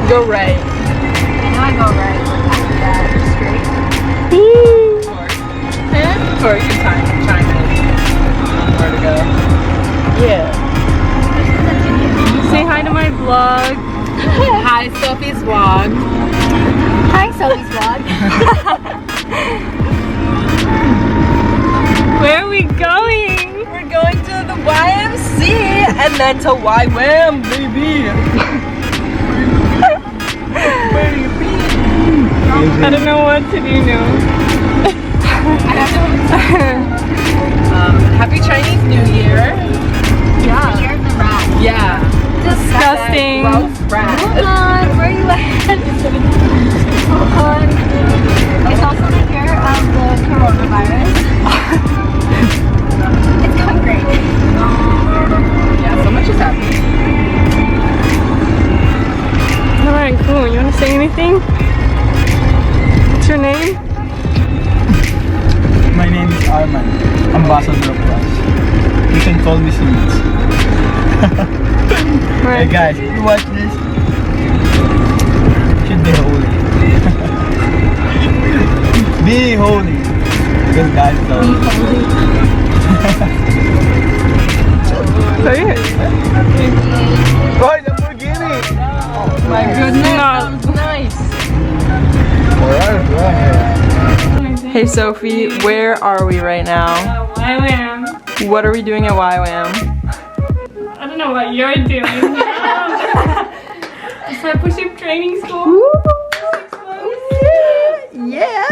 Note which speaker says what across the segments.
Speaker 1: Go right.
Speaker 2: Now I go right. After that, straight.
Speaker 1: Of course, you chime in. Where to go? Yeah. Say hi to my vlog. Hi, Sophie's vlog.
Speaker 2: Hi, Sophie's vlog.
Speaker 1: Where are we going? We're going to the YMC and then to YWAM, baby. Where do you be? I don't know what to do now. Happy Chinese New Year.
Speaker 2: Yeah. You're the rat.
Speaker 1: Yeah. Disgusting.
Speaker 2: Hold on, where are you at? Hold on. It's also the year of the coronavirus. It's going great.
Speaker 1: Yeah, so much is happening. Alright, cool. You want to say anything? What's your name?
Speaker 3: My name is Arman, Ambassador of Christ. You can call me Simmons. Hey guys, if you watch this, should be holy. Be holy. Because God told me.
Speaker 1: Say it.
Speaker 3: Oh, Lamborghini!
Speaker 1: My goodness, sounds nice. Hey Sophie, where are we right now?
Speaker 4: YWAM.
Speaker 1: What are we doing at YWAM?
Speaker 4: I don't know what you're doing. Discipleship Training School. 6 months.
Speaker 1: Yeah.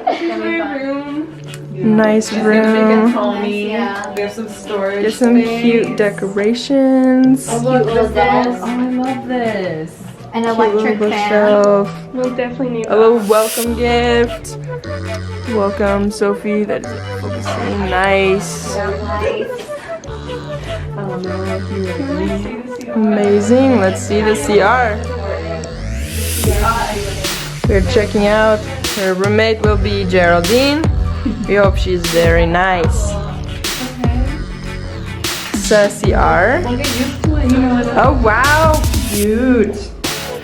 Speaker 4: This is my room.
Speaker 1: Nice room.
Speaker 2: Yeah.
Speaker 1: We have some storage. Get some cute decorations.
Speaker 2: Cute little desk.
Speaker 1: I love this.
Speaker 2: An
Speaker 1: Cute
Speaker 2: electric
Speaker 1: little
Speaker 2: fan.
Speaker 1: bookshelf.
Speaker 4: We'll definitely need
Speaker 1: A little welcome gift. Welcome, Sophie. That is focusing. Nice. Amazing. Let's see the CR. We're checking out. Her roommate will be Geraldine. We hope she's very nice. CR. Oh wow, cute.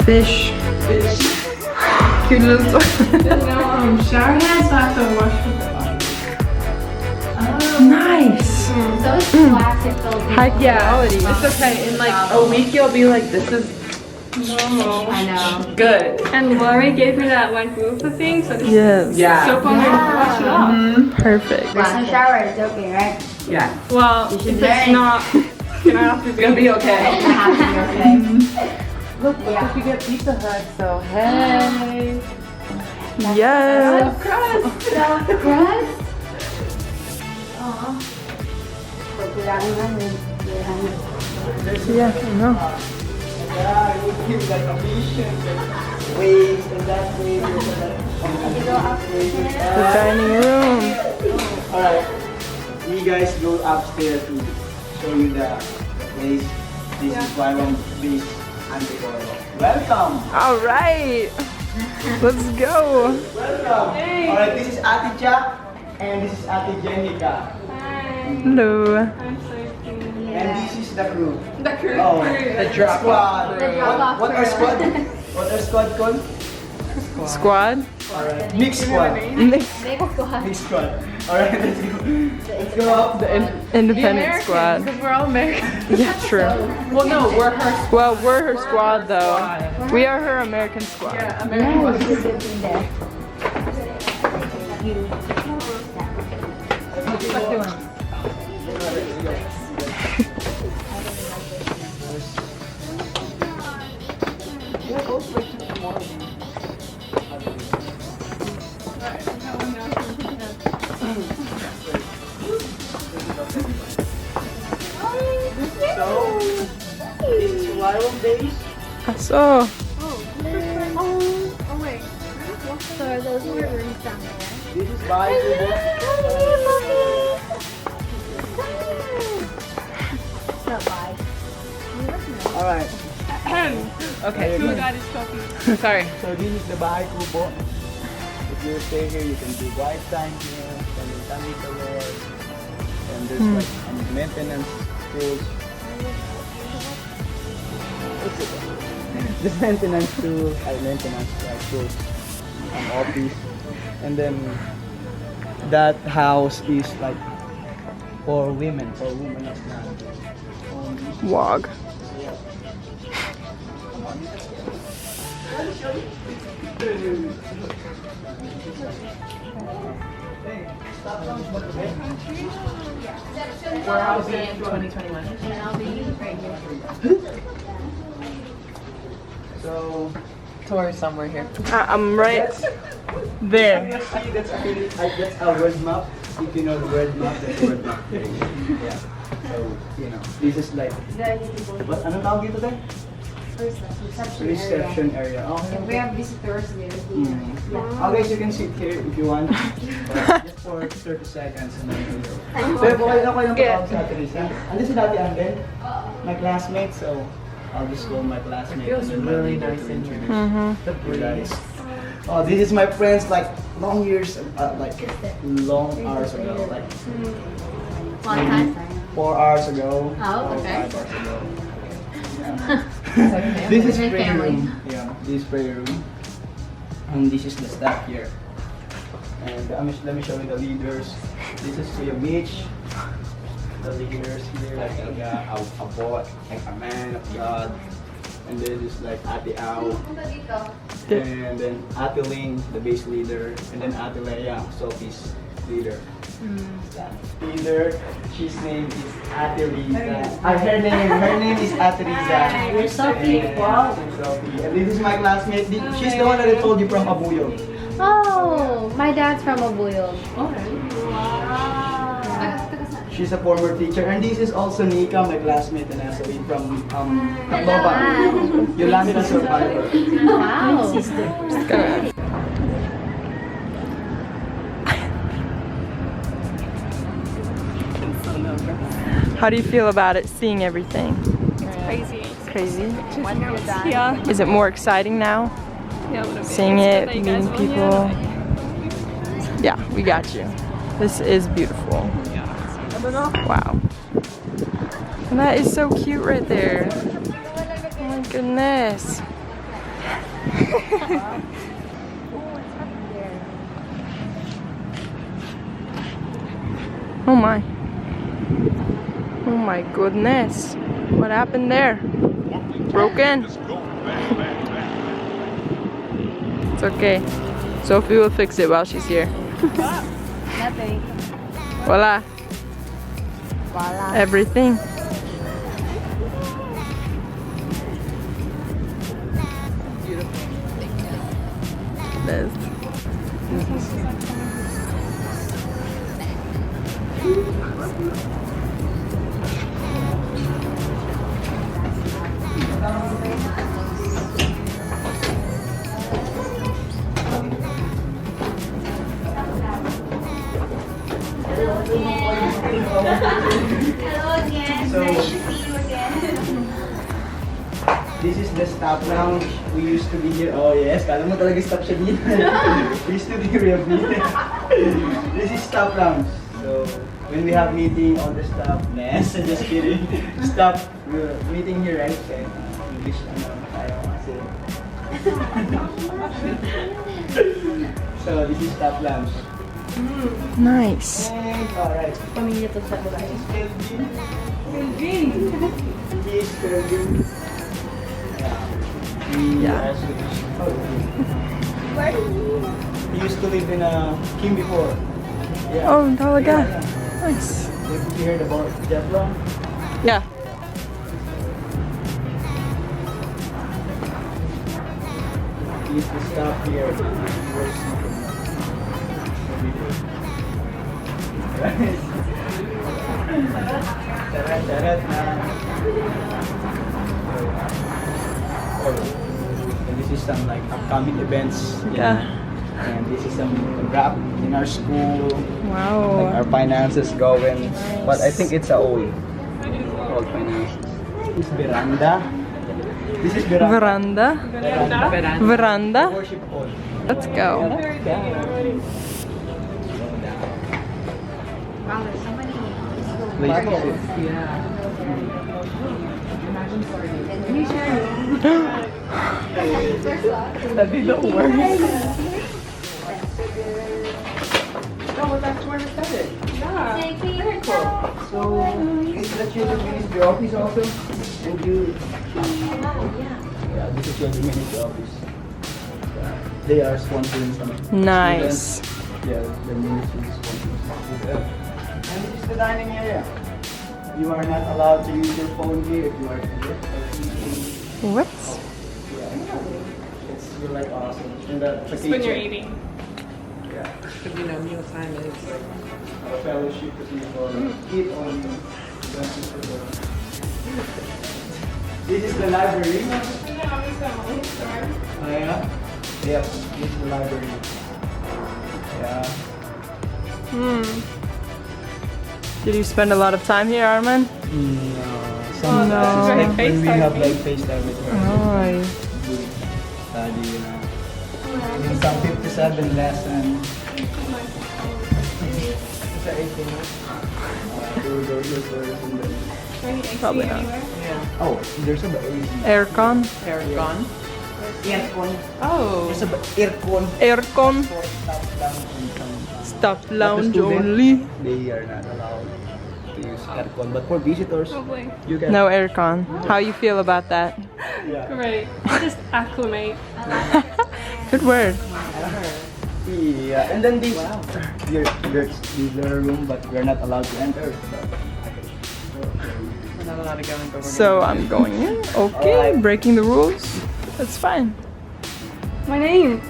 Speaker 1: Fish. Cute little
Speaker 4: shower heads, so I have to wash
Speaker 1: Nice.
Speaker 2: So it's classic Filipino.
Speaker 1: High quality.
Speaker 5: It's okay. In like a week, you'll be like, this is
Speaker 4: normal.
Speaker 2: I know.
Speaker 5: good.
Speaker 4: And Lori gave me that like loofah thing, so just
Speaker 1: Yes.
Speaker 5: Yeah.
Speaker 4: soap on there to wash it off.
Speaker 1: Perfect.
Speaker 2: So shower is okay, right?
Speaker 5: Yeah.
Speaker 4: Well, if it's
Speaker 2: learn.
Speaker 4: not, gonna have to
Speaker 5: It's gonna be okay.
Speaker 2: It's gonna have to be okay.
Speaker 5: Look, if you get Pizza Hut, so hey.
Speaker 1: Yes.
Speaker 2: Crust. Aww.
Speaker 1: Yeah, I know. The dining room.
Speaker 3: Alright, you guys go upstairs to show you the place. This is YWAM Antipolo. Welcome!
Speaker 1: All right. Let's go.
Speaker 3: Welcome! Alright, this is Ate Cha and this is Ate Jenica.
Speaker 1: Hello.
Speaker 4: I'm Sophie.
Speaker 3: And this is the crew.
Speaker 4: The crew.
Speaker 3: Oh,
Speaker 5: The drop
Speaker 3: squad.
Speaker 2: The drop-off
Speaker 3: What are
Speaker 2: crew.
Speaker 3: squad? What are squad called?
Speaker 1: Squad.
Speaker 3: Alright, mix squad.
Speaker 1: Mix.
Speaker 3: Mix squad. Alright, let's go. Let's go up.
Speaker 1: The independent squad.
Speaker 5: Because we're all American.
Speaker 1: Yeah, true.
Speaker 5: Well, no, we're her.
Speaker 1: Well, we're her squad though. We are her American squad.
Speaker 5: Yeah, American.
Speaker 3: So, this is YWAM days.
Speaker 1: So,
Speaker 2: So are those your rooms down there?
Speaker 3: This is bahay kubo.
Speaker 2: Not bye.
Speaker 3: Alright.
Speaker 5: Okay.
Speaker 4: So that is Sophie.
Speaker 5: Sorry.
Speaker 3: So this is the bahay kubo. If you stay here, you can do quiet time here, spending time with the Lord. And there's like maintenance tools. This maintenance to office, and then that house is like for women of the
Speaker 1: Wog.
Speaker 5: Where I'll be in 2021.
Speaker 2: And I'll be right here.
Speaker 3: So
Speaker 5: Tour somewhere here.
Speaker 1: I'm right there.
Speaker 3: see, that's actually that's a word map. If you know the word map, that's a word map. Yeah. So this is like what? Anong tawag dito tayo? Reception area. Okay.
Speaker 2: We have visitors there.
Speaker 3: Okay, so you can sit here if you want. Just for 30 seconds. Pero okay na kayo ng patawag sa Ate Risa. Andun si Dati Anden, my classmate. So I'll just call my classmate.
Speaker 5: Feels really nice in here. The breeze.
Speaker 3: Oh, this is my friends like long years, like long hours ago, like
Speaker 2: Long time.
Speaker 3: 4 hours ago.
Speaker 2: Oh, okay.
Speaker 3: 5 hours ago.
Speaker 5: It's like
Speaker 3: This is
Speaker 2: Very
Speaker 3: prayer
Speaker 2: family.
Speaker 3: room. Yeah, this is prayer room. And this is the staff here. And let me show you the leaders. This is Kuya Mitch. The leaders here, like a boy, like a man of God. And then this is like Ate Au. And then Ate Ling, the base leader. And then Ate Leia, Sophie's leader. Leader, she's name is Ate Riza. Her name is Ate Riza.
Speaker 2: You're Sophie.
Speaker 3: Wow. Sophie. And this is my classmate. She's the one that I told you from Abuyog.
Speaker 2: Oh, my dad's from Abuyog.
Speaker 3: She's a former teacher. And this is also Nika, my classmate and Asaline from Tacloban. Yolanda survivor.
Speaker 2: Wow.
Speaker 1: How do you feel about it, seeing everything?
Speaker 4: Crazy.
Speaker 1: Crazy?
Speaker 4: Yeah.
Speaker 1: Is it more exciting now?
Speaker 4: Yeah, a little bit.
Speaker 1: Seeing
Speaker 4: It's
Speaker 1: it,
Speaker 4: good that you guys
Speaker 1: meeting
Speaker 4: will-
Speaker 1: people. Yeah, we got you. This is beautiful. Wow. And that is so cute right there. Oh my goodness. Oh my. Oh my goodness. What happened there? Broken? It's okay. Sophie will fix it while she's here.
Speaker 2: Nothing.
Speaker 1: Voila.
Speaker 2: Voila.
Speaker 1: Everything. This.
Speaker 2: Hello again.
Speaker 3: So-
Speaker 2: Nice to see you again.
Speaker 3: This is the staff lounge. We used to be here. Oh yes, kala mo talaga staff siya dito. We used to be here. This is staff lounge. So when we have meeting, all the staff, yes, just kidding. Staff meeting here, right? Okay. English, tayo kasi. So this is staff lounge.
Speaker 1: Nice.
Speaker 3: And alright.
Speaker 2: Pamilya to sa babae.
Speaker 3: Kelvin. Yes, Kelvin.
Speaker 1: Yeah.
Speaker 3: He used to live in Kim before. Yeah.
Speaker 1: Oh, talaga.
Speaker 3: Yeah.
Speaker 1: Nice.
Speaker 3: Did you heard about Jetla?
Speaker 1: Yeah.
Speaker 3: He used to stop here. He was Tarat na. And this is some like upcoming events.
Speaker 1: Yeah.
Speaker 3: And this is some rap in our school.
Speaker 1: Wow.
Speaker 3: Like our finances going. But I think it's a old finances. This is veranda. This is veranda.
Speaker 1: Veranda. Veranda.
Speaker 3: Worship hall.
Speaker 1: Let's go.
Speaker 2: Wow, there's so many.
Speaker 3: Places.
Speaker 5: Yeah.
Speaker 3: That'd be the worst. No, that's where we started. So, it's the children's ministry office also. And you... Yeah, this is children's ministry office. They are sponsoring some
Speaker 1: Nice.
Speaker 3: students. Yeah, the ministry is sponsoring some students. And this is the dining area. You are not allowed to use your phone here if you are here.
Speaker 1: What?
Speaker 3: It's really like awesome. And that's
Speaker 4: Just when you're eating.
Speaker 3: Yeah.
Speaker 5: Because you know, mealtime is like
Speaker 3: Our fellowship with people eat on This is the library. Oh yeah? Yeah, this is the library. Yeah.
Speaker 1: Did you spend a lot of time here, Arman?
Speaker 3: No. Sometimes
Speaker 1: no.
Speaker 3: like when we have like FaceTime with her.
Speaker 1: Oh.
Speaker 3: Study, you know. In some 57 lessons. Is that 18?
Speaker 1: Probably not.
Speaker 3: Oh, there's a AC.
Speaker 1: Aircon.
Speaker 5: aircon.
Speaker 3: Aircon.
Speaker 5: Oh.
Speaker 3: There's a aircon.
Speaker 1: Aircon.
Speaker 3: Stop
Speaker 1: Staff lounge only.
Speaker 3: They are not allowed to use aircon, but for visitors, you can.
Speaker 1: No aircon. How you feel about that?
Speaker 3: Yeah.
Speaker 4: Great. Just acclimate.
Speaker 1: Good word.
Speaker 3: Yeah, and then these, there's their room, but we're not allowed to enter.
Speaker 5: We're not allowed to go into
Speaker 1: So I'm going in. Okay, breaking the rules. That's fine.
Speaker 4: My name.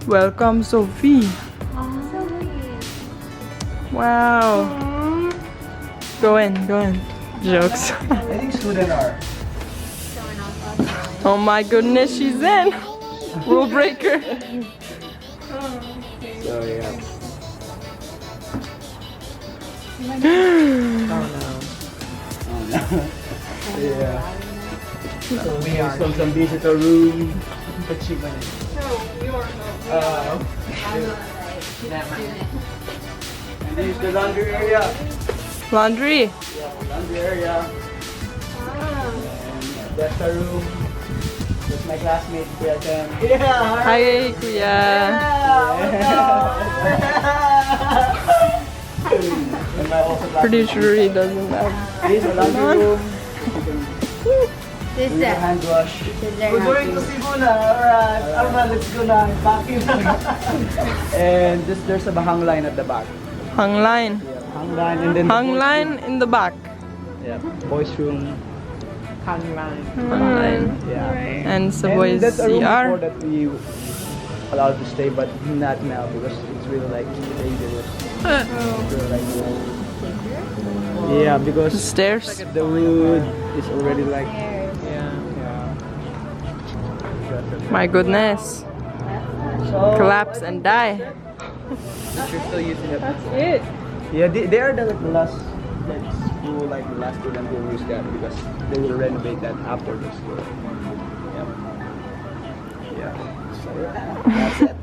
Speaker 1: Welcome, Sophie. Wow. Go in, go in. Jokes.
Speaker 3: I think students are.
Speaker 1: Oh my goodness, she's in. Rule breaker.
Speaker 3: So yeah.
Speaker 5: Oh no.
Speaker 3: Yeah. So we are some visitor room. And this is the laundry area.
Speaker 1: Laundry.
Speaker 3: Yeah, laundry area. And that's the room. That's my classmate, Kuya Ken. Yeah!
Speaker 1: Hi, Kuya.
Speaker 3: And my also
Speaker 1: Pretty sure he doesn't have.
Speaker 3: This is the laundry room.
Speaker 2: This
Speaker 3: Do the hand wash. We're going to Cebu na. Alright. Alright, let's go na. Back in. And there's a hang line at the back.
Speaker 1: Hang line.
Speaker 3: Yeah, hang line and then
Speaker 1: Hang line in the back.
Speaker 3: Yeah, boys room.
Speaker 5: Hang line.
Speaker 1: Hang line.
Speaker 3: Yeah.
Speaker 1: And sa
Speaker 3: And
Speaker 1: boys
Speaker 3: that's a room before
Speaker 1: CR.
Speaker 3: that we allowed to stay, but not now because it's really like dangerous. It's really like, yeah, because
Speaker 1: The stairs.
Speaker 3: the wood is already like
Speaker 5: Yeah.
Speaker 1: My goodness.
Speaker 3: so.
Speaker 1: Collapse and die.
Speaker 5: But you're still using it.
Speaker 4: It.
Speaker 3: Yeah, they are the last school, like the last student who will use that because they will renovate that after the school. Yeah. Yeah. So that's it.